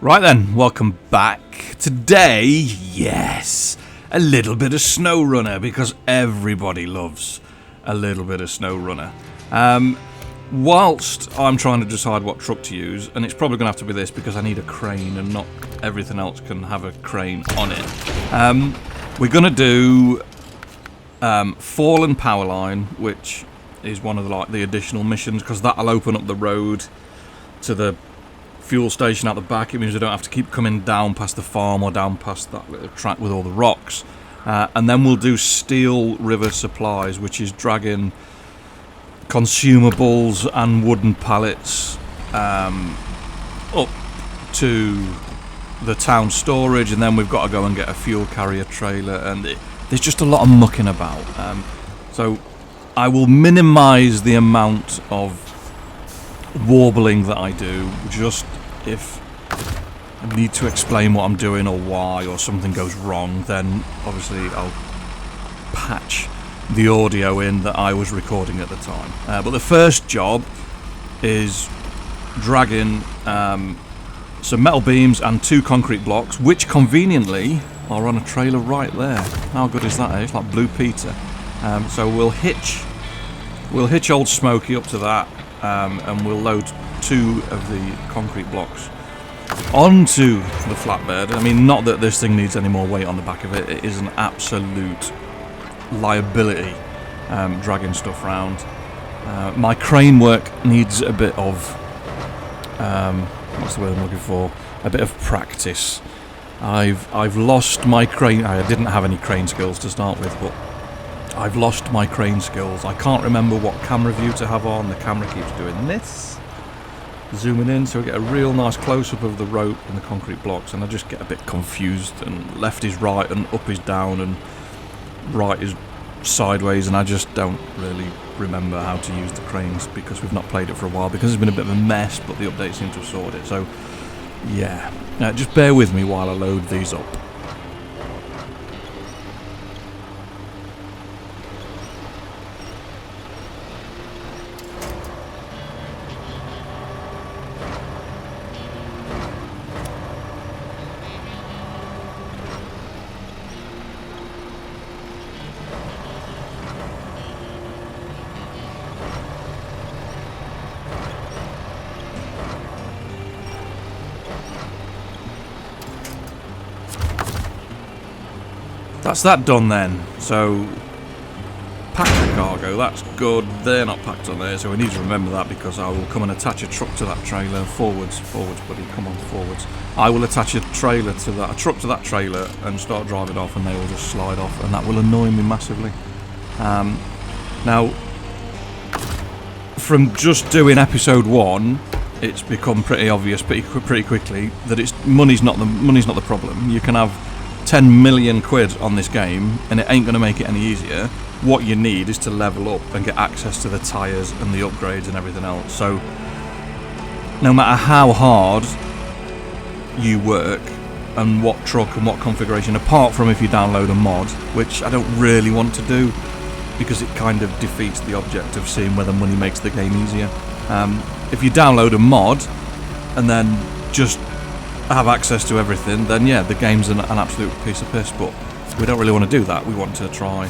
Right then, welcome back. Today, yes, a little bit of SnowRunner, because everybody loves a little bit of SnowRunner. Whilst I'm trying to decide what truck to use, and it's probably going to have to be this because I need a crane and not everything else can have a crane on it. We're going to do Fallen Powerline, which is one of the additional missions, because that'll open up the road to the fuel station at the back. It means we don't have to keep coming down past the farm or down past that little track with all the rocks. And then we'll do Steel River Supplies, which is dragging consumables and wooden pallets up to the town storage, and then we've got to go and get a fuel carrier trailer, and there's just a lot of mucking about. So I will minimise the amount of warbling that I do, just if I need to explain what I'm doing or why, or something goes wrong, then obviously I'll patch the audio in that I was recording at the time. But the first job is dragging some metal beams and 2 concrete blocks, which conveniently are on a trailer right there. How good is that, eh? It's like Blue Peter. So we'll hitch old Smokey up to that, and we'll load 2 of the concrete blocks onto the flatbed. I mean, not that this thing needs any more weight on the back of it. It is an absolute liability dragging stuff around. My crane work needs a bit of what's the word I'm looking for? A bit of practice. I've lost my crane. I didn't have any crane skills to start with, but I've lost my crane skills. I can't remember what camera view to have on. The camera keeps doing this, zooming in, so we get a real nice close-up of the rope and the concrete blocks, and I just get a bit confused, and left is right and up is down and right is sideways, and I just don't really remember how to use the cranes because we've not played it for a while, because it's been a bit of a mess, but the update seems to have sorted it. So yeah, just bear with me while I load these up. That's that done then. So pack the cargo, that's good. They're not packed on there, so we need to remember that, because I will come and attach a truck to that trailer. Forwards buddy, come on, forwards. I will attach a truck to that trailer and start driving off, and they will just slide off, and that will annoy me massively. Now, from just doing episode 1, it's become pretty obvious pretty quickly that money's not the problem. You can have 10 million quid on this game and it ain't going to make it any easier. What you need is to level up and get access to the tyres and the upgrades and everything else. So no matter how hard you work and what truck and what configuration, apart from if you download a mod, which I don't really want to do because it kind of defeats the object of seeing whether money makes the game easier. If you download a mod and then just have access to everything, then yeah, the game's an absolute piece of piss, but we don't really want to do that. We want to try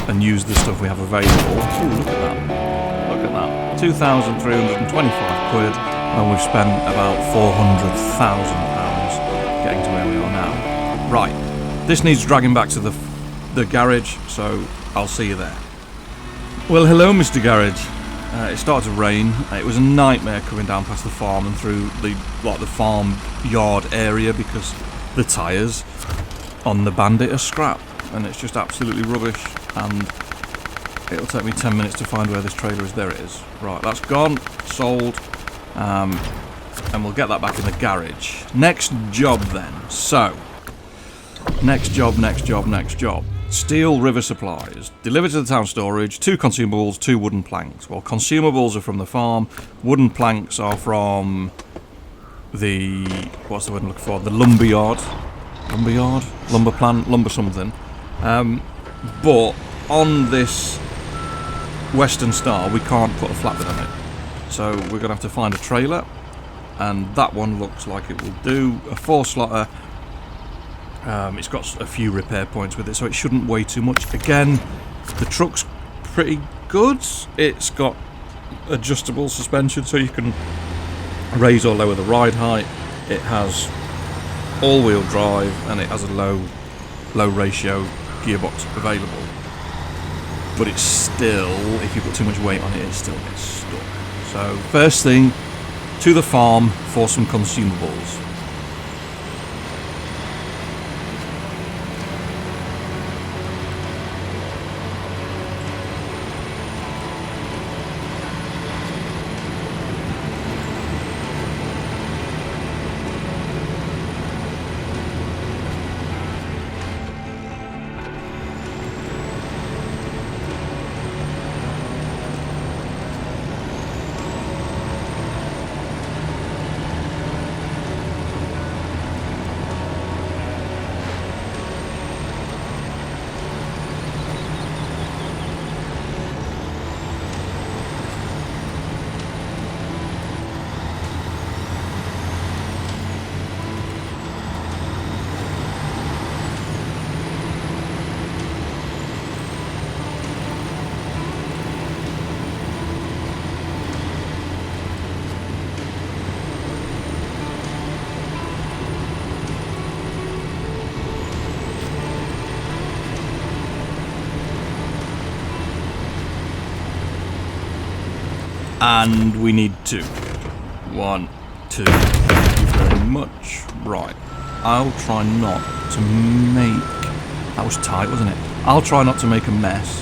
and use the stuff we have available. Ooh, look at that. 2,325 quid, and we've spent about £400,000 getting to where we are now. Right, this needs dragging back to the garage, so I'll see you there. Well, hello Mr. Garage. It started to rain. It was a nightmare coming down past the farm and through the farm yard area, because the tyres on the Bandit are scrap and it's just absolutely rubbish, and it'll take me 10 minutes to find where this trailer is. There it is. Right, that's gone, sold, and we'll get that back in the garage. Next job then. So, next job. Steel River Supplies. Delivered to the town storage, 2 consumables, 2 wooden planks. Well, consumables are from the farm, wooden planks are from the, what's the word I'm looking for? The lumber yard? Lumber plant? Lumber something. But on this Western Star, we can't put a flatbed on it. So we're going to have to find a trailer and that one looks like it will do. A 4-slotter. It's got a few repair points with it, so it shouldn't weigh too much. Again, the truck's pretty good. It's got adjustable suspension, so you can raise or lower the ride height. It has all-wheel drive, and it has a low ratio gearbox available. But it's still, if you put too much weight on it, it still gets stuck. So first thing, to the farm for some consumables. And we need 2. 1, 2. Thank you very much. Right. I'll try not to make... That was tight, wasn't it? I'll try not to make a mess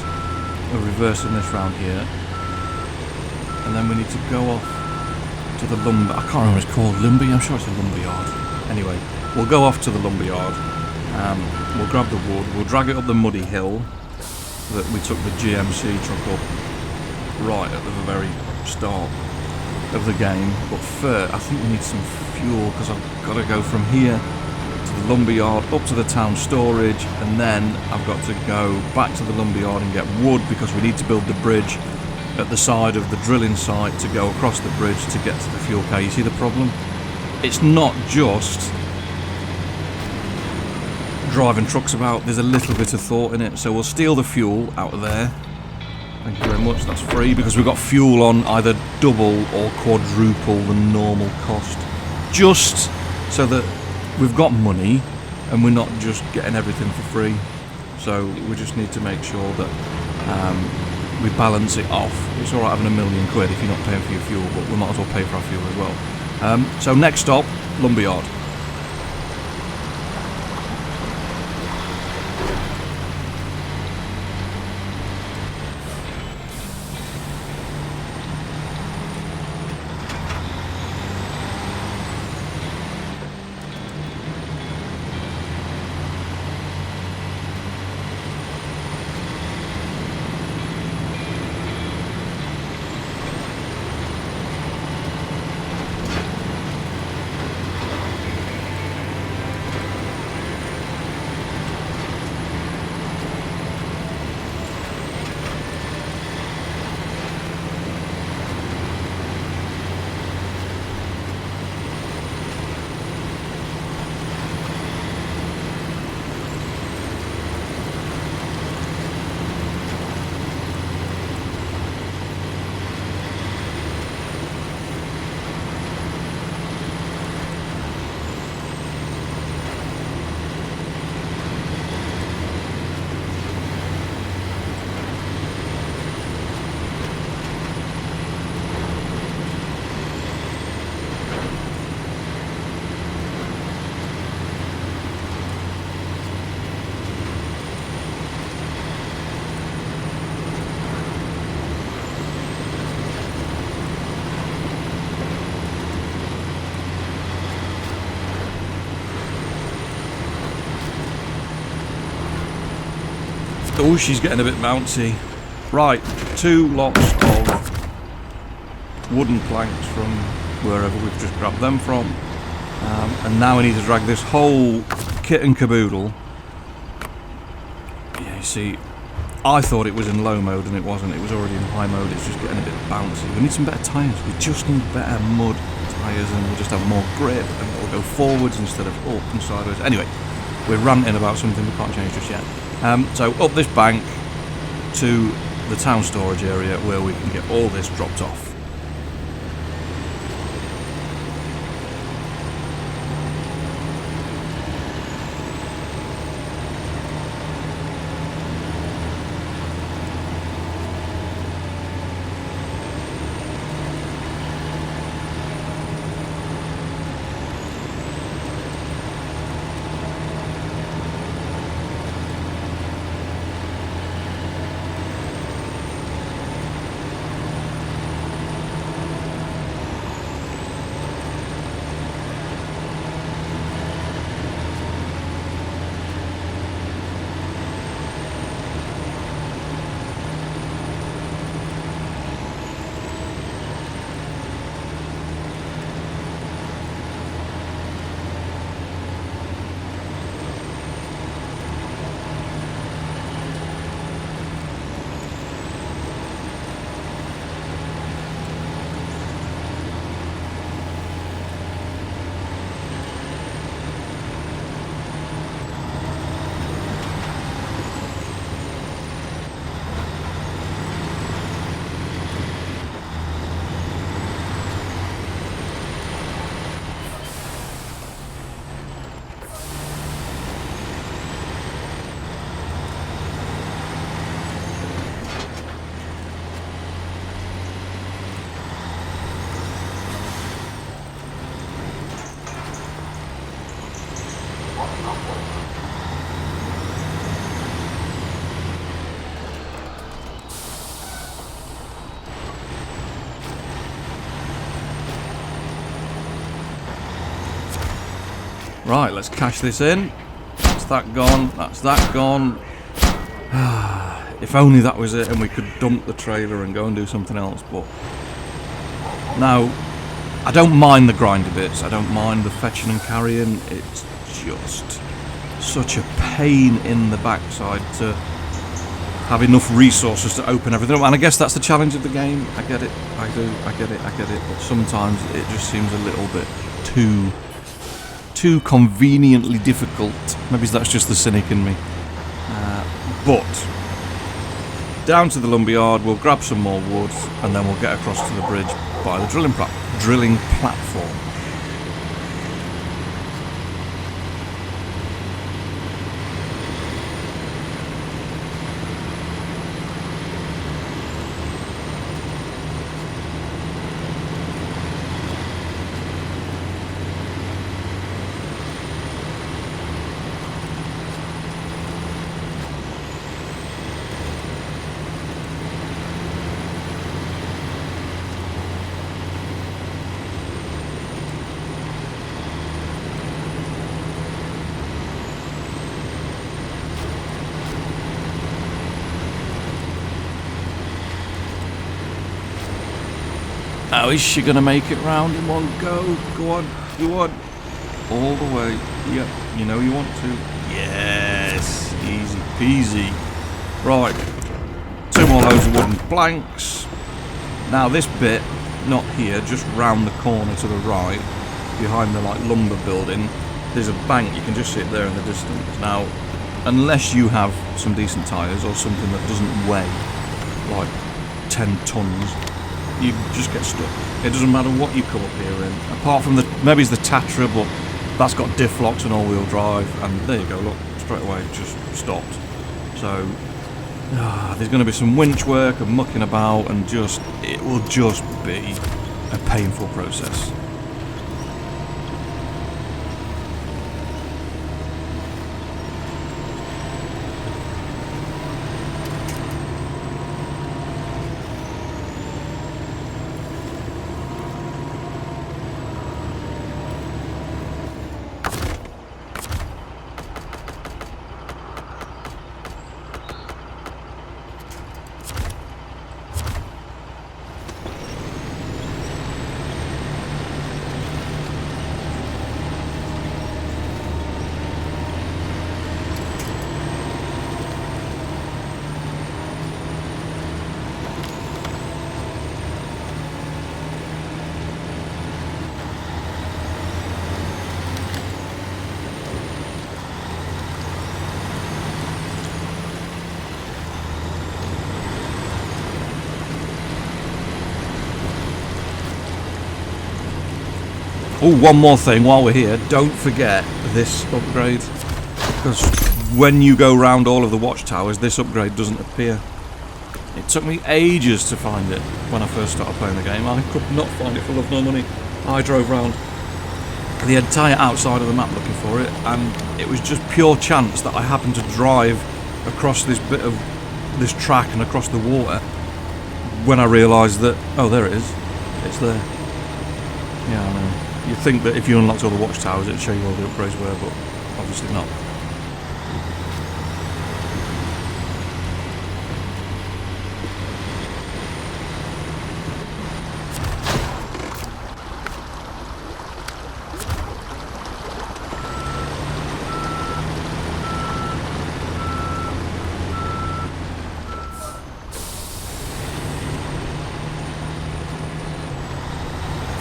of reversing this round here. And then we need to go off to the lumber... I can't remember what it's called. Lumber? I'm sure it's a lumberyard. Anyway, we'll go off to the lumberyard. We'll grab the wood. We'll drag it up the muddy hill that we took the GMC truck up right at the very start of the game. But first, I think we need some fuel, because I've got to go from here to the lumberyard up to the town storage, and then I've got to go back to the lumberyard and get wood, because we need to build the bridge at the side of the drilling site to go across the bridge to get to the fuel car. You see the problem? It's not just driving trucks about, there's a little bit of thought in it. So we'll steal the fuel out of there. Thank you very much, that's free, because we've got fuel on either double or quadruple the normal cost. Just so that we've got money and we're not just getting everything for free. So we just need to make sure that we balance it off. It's alright having £1 million if you're not paying for your fuel, but we might as well pay for our fuel as well. So next stop, lumberyard. Oh, she's getting a bit bouncy. Right, 2 lots of wooden planks from wherever we've just grabbed them from. And now we need to drag this whole kit and caboodle. Yeah, you see, I thought it was in low mode and it wasn't. It was already in high mode. It's just getting a bit bouncy. We need some better tyres. We just need better mud tyres. tyres and we'll just have more grip and it'll go forwards instead of up and sideways. Anyway, we're ranting about something we can't change just yet. So up this bank to the town storage area where we can get all this dropped off. Right, let's cash this in. That's that gone. That's that gone. If only that was it and we could dump the trailer and go and do something else. But now, I don't mind the grindy bits. I don't mind the fetching and carrying. It's just such a pain in the backside to have enough resources to open everything up. And I guess that's the challenge of the game. I get it. I do. I get it. But sometimes it just seems a little bit too conveniently difficult. Maybe that's just the cynic in me. But down to the lumberyard, we'll grab some more wood and then we'll get across to the bridge by the drilling platform. Now, is she going to make it round in one go? Go on, go on. All the way. Yep, you know you want to. Yes, easy peasy. Right, 2 more loads of wooden planks. Now this bit, not here, just round the corner to the right, behind the lumber building, there's a bank. You can just see it there in the distance. Now, unless you have some decent tyres or something that doesn't weigh like 10 tons, you just get stuck. It doesn't matter what you come up here in. Apart from maybe it's the Tatra, but that's got diff locks and all-wheel drive, and there you go, look, straight away it just stopped. So there's going to be some winch work and mucking about, and it will just be a painful process. Oh, one more thing while we're here. Don't forget this upgrade. Because when you go round all of the watchtowers, this upgrade doesn't appear. It took me ages to find it when I first started playing the game. I could not find it for love nor money. I drove round the entire outside of the map looking for it, and it was just pure chance that I happened to drive across this bit of this track and across the water when I realised that, oh, there it is. It's there. Yeah, I know. You'd think that if you unlocked all the watchtowers, it'd show you all the upgrades were, but obviously not.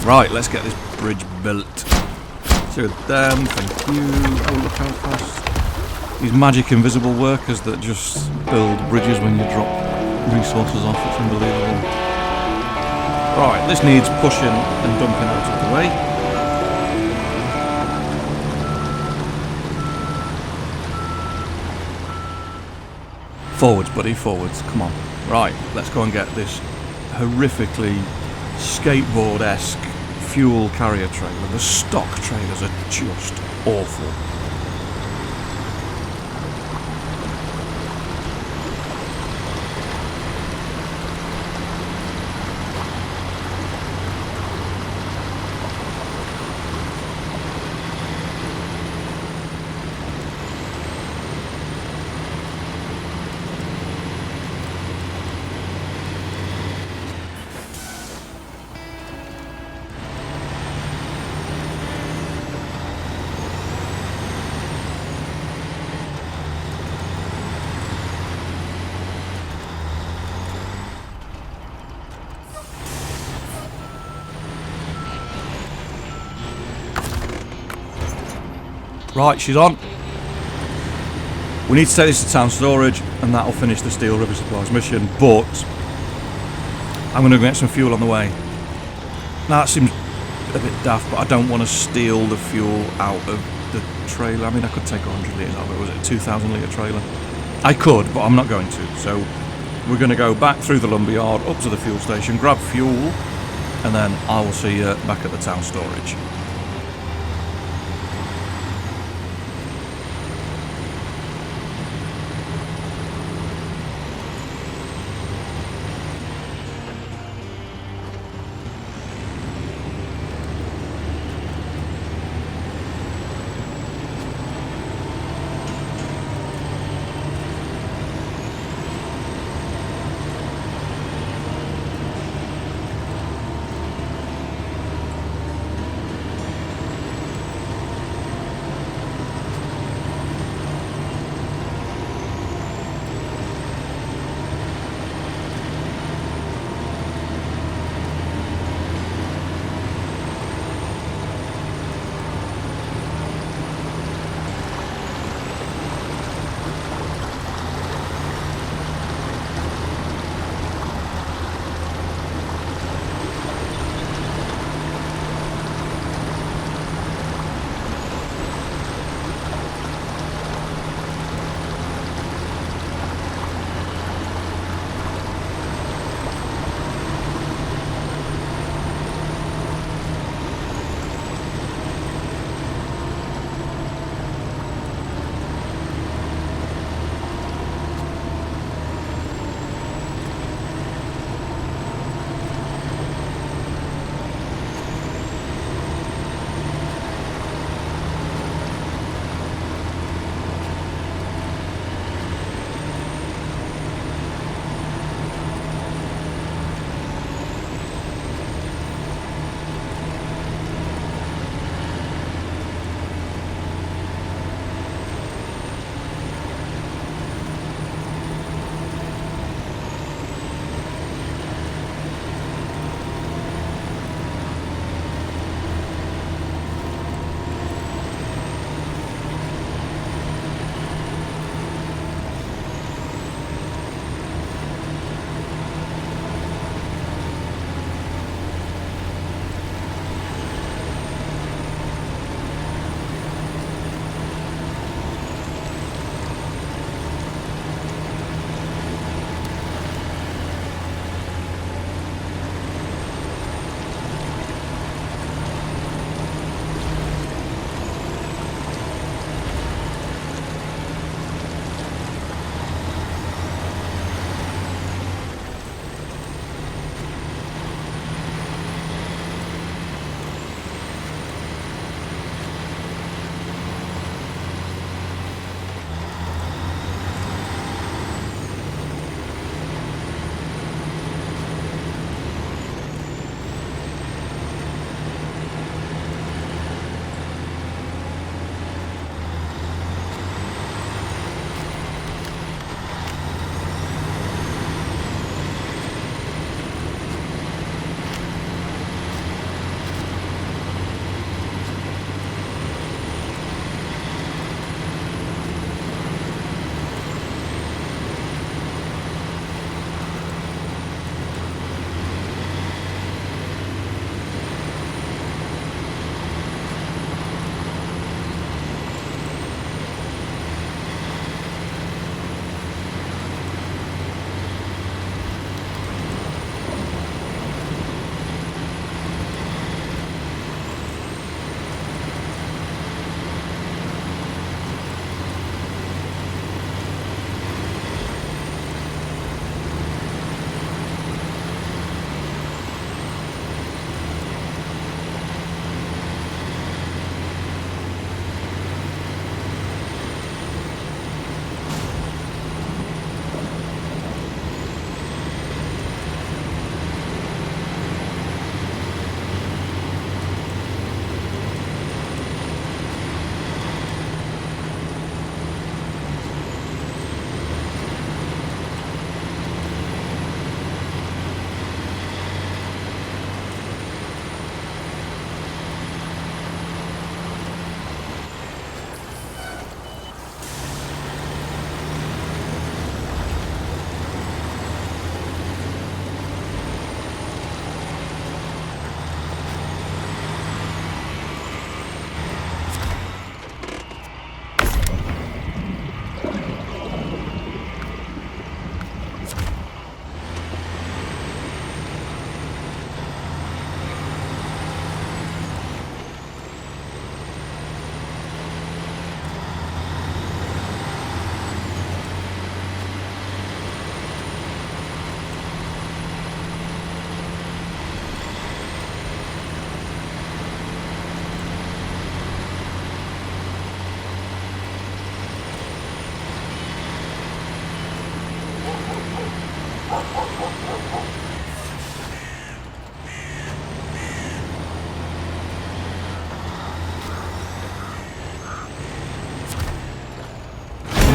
Right, let's get this bridge built. So them, thank you. Oh, look how fast. These magic invisible workers that just build bridges when you drop resources off. It's unbelievable. Right, this needs pushing and dumping out of the way. Forwards, buddy, forwards. Come on. Right, let's go and get this horrifically skateboard-esque fuel carrier trailer. The stock trailers are just awful. Right, she's on. We need to take this to town storage, and that'll finish the Steel River Supplies mission, but I'm going to get some fuel on the way. Now, that seems a bit daft, but I don't want to steal the fuel out of the trailer. I mean, I could take 100 litres out of it. Was it a 2,000 litre trailer? I could, but I'm not going to. So we're going to go back through the lumberyard, up to the fuel station, grab fuel, and then I will see you back at the town storage.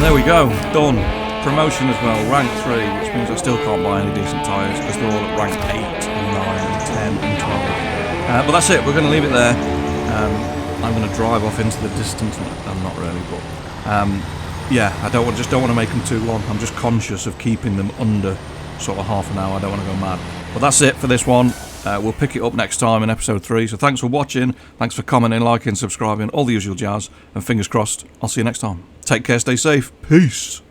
And there we go, done. Promotion as well, rank 3, which means I still can't buy any decent tyres because they're all at rank 8, 9, 10 and 12. But that's it, we're going to leave it there. I'm going to drive off into the distance. I'm not really, but yeah, I just don't want to make them too long. I'm just conscious of keeping them under sort of half an hour. I don't want to go mad. But that's it for this one. We'll pick it up next time in episode 3. So thanks for watching, thanks for commenting, liking, subscribing, all the usual jazz, and fingers crossed, I'll see you next time. Take care, stay safe, peace.